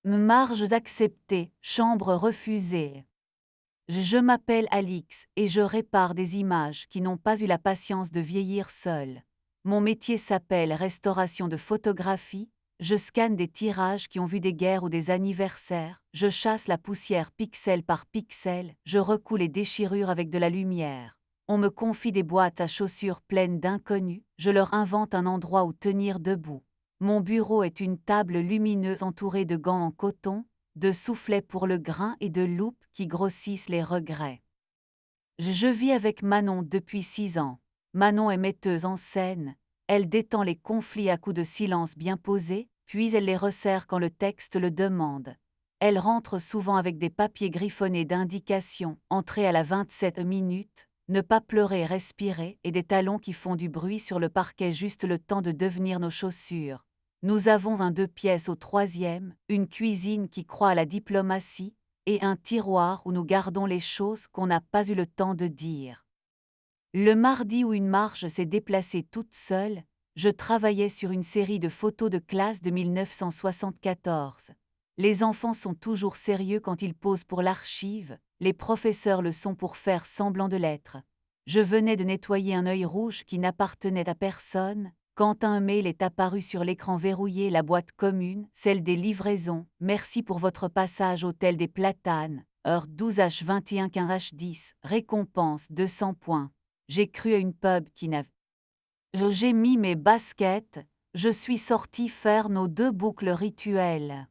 Marges acceptées, chambres refusées. Je m'appelle Alix et je répare des images qui n'ont pas eu la patience de vieillir seules. Mon métier s'appelle restauration de photographie, je scanne des tirages qui ont vu des guerres ou des anniversaires, je chasse la poussière pixel par pixel, je recoue les déchirures avec de la lumière. On me confie des boîtes à chaussures pleines d'inconnus, je leur invente un endroit où tenir debout. Mon bureau est une table lumineuse entourée de gants en coton, de soufflets pour le grain et de loupes qui grossissent les regrets. Je vis avec Manon depuis 6 ans. Manon est metteuse en scène. Elle détend les conflits à coups de silence bien posés, puis elle les resserre quand le texte le demande. Elle rentre souvent avec des papiers griffonnés d'indications, entrer à la 27 minutes, ne pas pleurer, respirer, et des talons qui font du bruit sur le parquet juste le temps de devenir nos chaussures. Nous avons un 2 pièces au 3e, une cuisine qui croit à la diplomatie, et un tiroir où nous gardons les choses qu'on n'a pas eu le temps de dire. Le mardi où une marche s'est déplacée toute seule, je travaillais sur une série de photos de classe de 1974. Les enfants sont toujours sérieux quand ils posent pour l'archive, les professeurs le sont pour faire semblant de l'être. Je venais de nettoyer un œil rouge qui n'appartenait à personne, quand un mail est apparu sur l'écran verrouillé, la boîte commune, celle des livraisons. Merci pour votre passage Hôtel des Platanes, heure 12h21 15h10, récompense 200 points. J'ai cru à une pub qui n'avait. J'ai mis mes baskets, je suis sortie faire nos 2 boucles rituelles.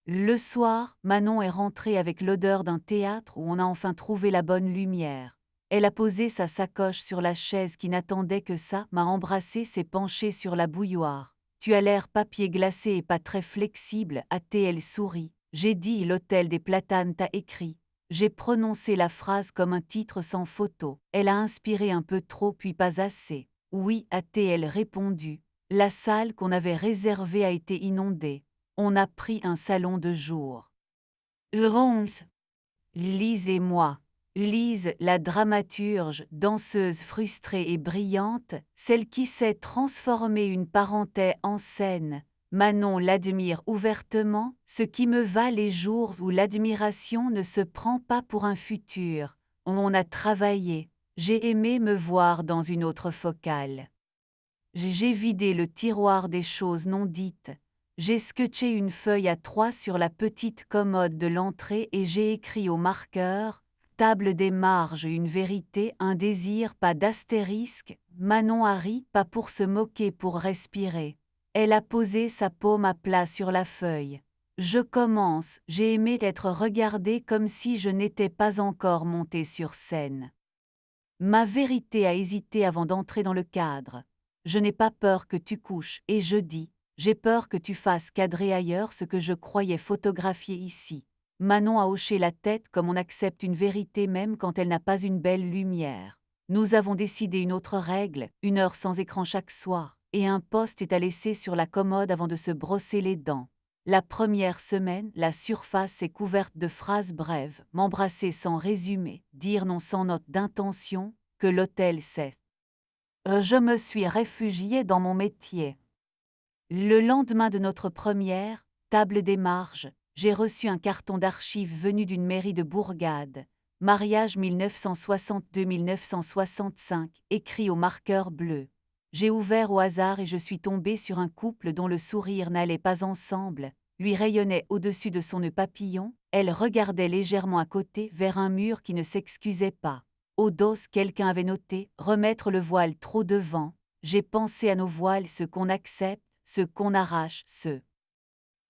Le soir, Manon est rentrée avec l'odeur d'un théâtre où on a enfin trouvé la bonne lumière. Elle a posé sa sacoche sur la chaise qui n'attendait que ça, m'a embrassée, s'est penchée sur la bouilloire. Tu as l'air papier glacé et pas très flexible, elle sourit. J'ai dit l'hôtel des Platanes t'a écrit. J'ai prononcé la phrase comme un titre sans photo. Elle a inspiré un peu trop puis pas assez. Oui, a-t-elle répondu. La salle qu'on avait réservée a été inondée. On a pris un salon de jour. Ronce. Lise et moi. Lise, la dramaturge, danseuse frustrée et brillante, celle qui sait transformer une parenthèse en scène. Manon l'admire ouvertement, ce qui me va les jours où l'admiration ne se prend pas pour un futur. On a travaillé. J'ai aimé me voir dans une autre focale. J'ai vidé le tiroir des choses non dites. J'ai sketché une feuille A3 sur la petite commode de l'entrée et j'ai écrit au marqueur « Table des marges, une vérité, un désir, pas d'astérisque ». Manon a ri, pas pour se moquer, pour respirer. Elle a posé sa paume à plat sur la feuille. Je commence, j'ai aimé être regardée comme si je n'étais pas encore montée sur scène. Ma vérité a hésité avant d'entrer dans le cadre. Je n'ai pas peur que tu couches, et je dis, j'ai peur que tu fasses cadrer ailleurs ce que je croyais photographier ici. Manon a hoché la tête comme on accepte une vérité même quand elle n'a pas une belle lumière. Nous avons décidé une autre règle, 1 heure sans écran chaque soir, et un post est à laisser sur la commode avant de se brosser les dents. La première semaine, la surface est couverte de phrases brèves, m'embrasser sans résumé, dire non sans note d'intention, que l'hôtel sait. Je me suis réfugiée dans mon métier. Le lendemain de notre première, table des marges, j'ai reçu un carton d'archives venu d'une mairie de Bourgade. Mariage 1962-1965, écrit au marqueur bleu. J'ai ouvert au hasard et je suis tombée sur un couple dont le sourire n'allait pas ensemble, lui rayonnait au-dessus de son nœud papillon, elle regardait légèrement à côté vers un mur qui ne s'excusait pas. Au dos, quelqu'un avait noté « Remettre le voile trop devant ». J'ai pensé à nos voiles, ce qu'on accepte, ce qu'on arrache, ce.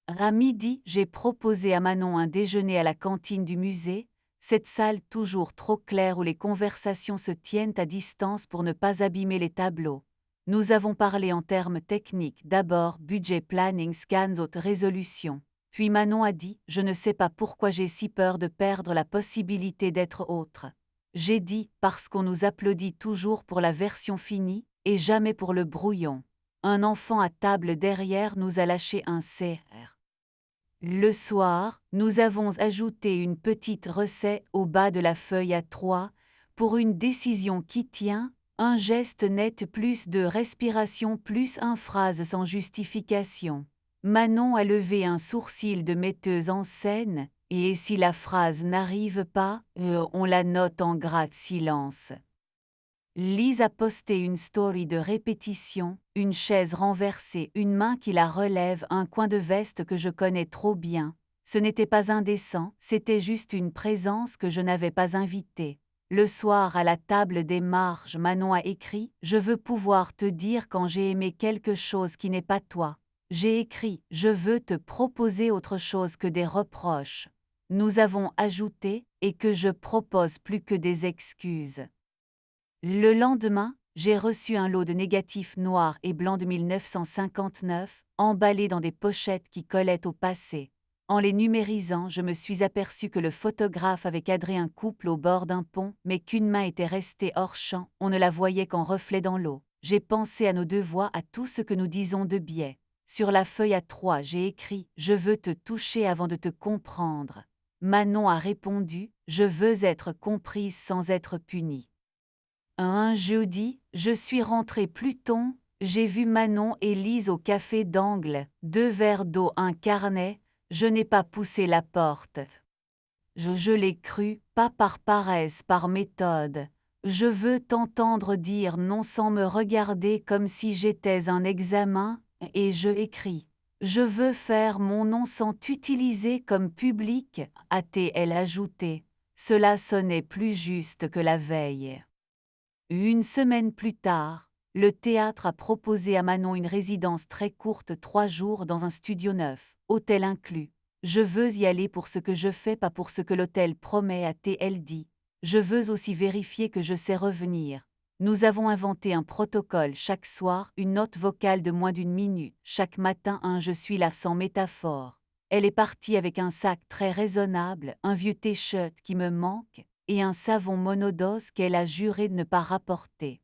À midi, j'ai proposé à Manon un déjeuner à la cantine du musée, cette salle toujours trop claire où les conversations se tiennent à distance pour ne pas abîmer les tableaux. Nous avons parlé en termes techniques, d'abord budget, planning, scans, haute résolution. Puis Manon a dit « Je ne sais pas pourquoi j'ai si peur de perdre la possibilité d'être autre ». J'ai dit « Parce qu'on nous applaudit toujours pour la version finie, et jamais pour le brouillon ». Un enfant à table derrière nous a lâché un CR. Le soir, nous avons ajouté une petite recette au bas de la feuille A3 pour une décision qui tient, un geste net plus de respiration plus une phrase sans justification. Manon a levé un sourcil de metteuse en scène, et si la phrase n'arrive pas, on la note en gras de silence. Lise a posté une story de répétition, une chaise renversée, une main qui la relève, un coin de veste que je connais trop bien. Ce n'était pas indécent, c'était juste une présence que je n'avais pas invitée. Le soir à la table des marges, Manon a écrit « Je veux pouvoir te dire quand j'ai aimé quelque chose qui n'est pas toi ». J'ai écrit « Je veux te proposer autre chose que des reproches ». Nous avons ajouté « et que je propose plus que des excuses ». Le lendemain, j'ai reçu un lot de négatifs noirs et blancs de 1959, emballés dans des pochettes qui collaient au passé. En les numérisant, je me suis aperçu que le photographe avait cadré un couple au bord d'un pont, mais qu'une main était restée hors champ, on ne la voyait qu'en reflet dans l'eau. J'ai pensé à nos deux voix, à tout ce que nous disons de biais. Sur la feuille A3, j'ai écrit « Je veux te toucher avant de te comprendre ». Manon a répondu « Je veux être comprise sans être punie ». Un jeudi, je suis rentrée plus tôt, j'ai vu Manon et Lise au café d'Angle, 2 verres d'eau, un carnet, je n'ai pas poussé la porte. Je l'ai cru, pas par paresse, par méthode. Je veux t'entendre dire non sans me regarder comme si j'étais un examen, et je écris. Je veux faire mon nom sans t'utiliser comme public, a-t-elle ajouté. Cela sonnait plus juste que la veille. Une semaine plus tard, le théâtre a proposé à Manon une résidence très courte, 3 jours dans un studio neuf, hôtel inclus. Je veux y aller pour ce que je fais, pas pour ce que l'hôtel promet, a-t-elle dit. Je veux aussi vérifier que je sais revenir. Nous avons inventé un protocole chaque soir, une note vocale de moins d'1 minute, chaque matin un je suis là sans métaphore. Elle est partie avec un sac très raisonnable, un vieux t-shirt qui me manque, et un savon monodose qu'elle a juré de ne pas rapporter.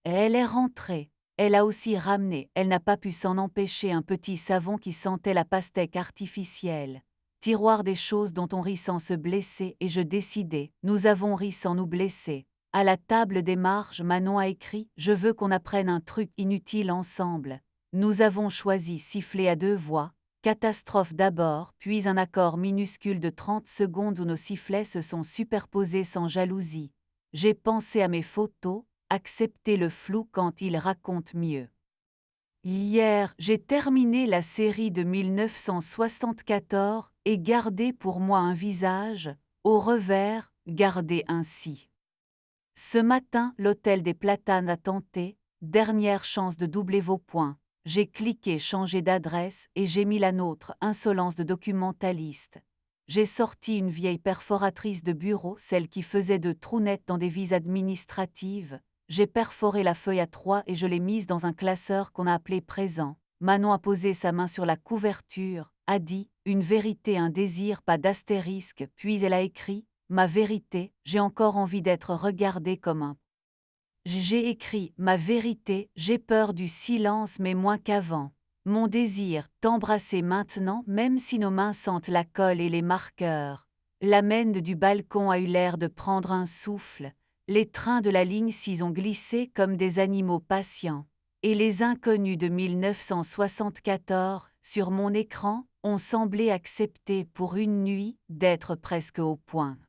Elle est rentrée. Elle a aussi ramené, elle n'a pas pu s'en empêcher, un petit savon qui sentait la pastèque artificielle. Tiroir des choses dont on rit sans se blesser, et je décidai, nous avons ri sans nous blesser. À la table des marges, Manon a écrit « Je veux qu'on apprenne un truc inutile ensemble ». Nous avons choisi siffler à 2 voix, catastrophe d'abord, puis un accord minuscule de 30 secondes où nos sifflets se sont superposés sans jalousie. J'ai pensé à mes photos, accepter le flou quand il raconte mieux. Hier, j'ai terminé la série de 1974 et gardé pour moi un visage, au revers, gardé ainsi. Ce matin, l'hôtel des Platanes a tenté, dernière chance de doubler vos points. J'ai cliqué changer d'adresse et j'ai mis la nôtre, insolence de documentaliste. J'ai sorti une vieille perforatrice de bureau, celle qui faisait de trous nets dans des vises administratives. J'ai perforé la feuille A3 et je l'ai mise dans un classeur qu'on a appelé présent. Manon a posé sa main sur la couverture, a dit « Une vérité, un désir, pas d'astérisque », puis elle a écrit « Ma vérité, j'ai encore envie d'être regardée comme un ». J'ai écrit « Ma vérité, j'ai peur du silence mais moins qu'avant. Mon désir, t'embrasser maintenant même si nos mains sentent la colle et les marqueurs. » L'amène du balcon a eu l'air de prendre un souffle. Les trains de la ligne 6 ont glissé comme des animaux patients. Et les inconnus de 1974, sur mon écran, ont semblé accepter pour une nuit d'être presque au point.